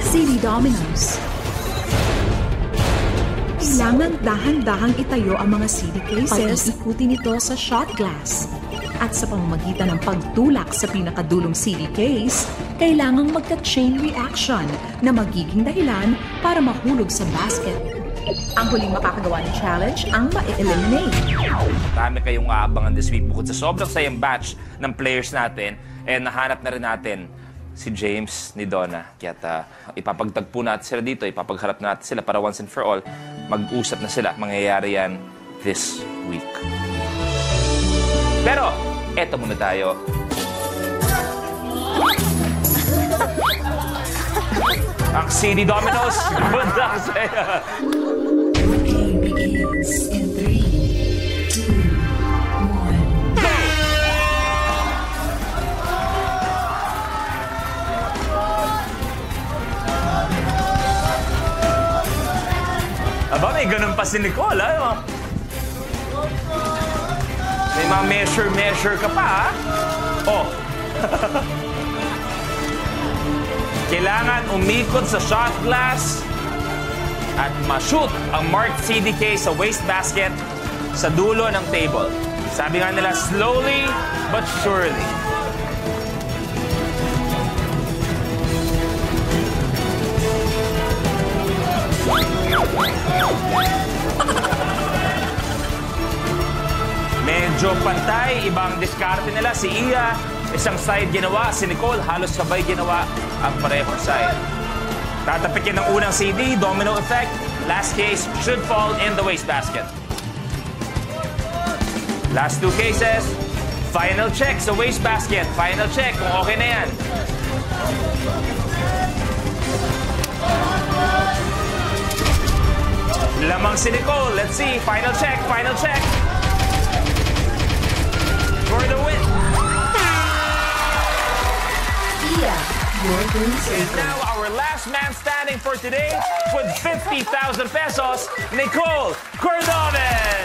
CD Dominoes. Kailangan dahan-dahang itayo ang mga CD cases. Pag-ikutin ito sa shot glass. At sa pamamagitan ng pagtulak sa pinakadulong CD case, kailangang magka-chain reaction na magiging dahilan para mahulog sa basket. Ang huling makakagawa ng challenge ang ma-eliminate. Marami kayong aabangan this week. Bukod sa sobrang sayang batch ng players natin, nahanap na rin natin si James ni Donna. Kaya ipapagtagpo natin sila dito, ipapagharap natin sila para once and for all, mag-usap na sila. Mangyayari yan this week. Pero, eto muna tayo. Ang CD Dominoes, good luck sa'yo. The game begins in 3, 2, 1. Aba, may ganun pa si Nicole, ha? May mga measure ka pa, ha? Oh. Kailangan umikot sa shot glass at ma-shoot ang marked CD case sa wastebasket sa dulo ng table. Sabi nga nila, slowly but surely. Medyo pantay, ibang diskarte nila. Si Iya, isang side ginawa. Si Nicole, halos sabay ginawa ang parehong side. Tatapikin ng unang CD, domino effect. Last case should fall in the wastebasket. Last two cases, final check sa wastebasket. Final check kung okay na yan. Lamang si Nicole. Let's see. Final check, final check. For the win. Yeah, your game Is now our last man standing for today with 50,000 pesos, Nicole Cordovez.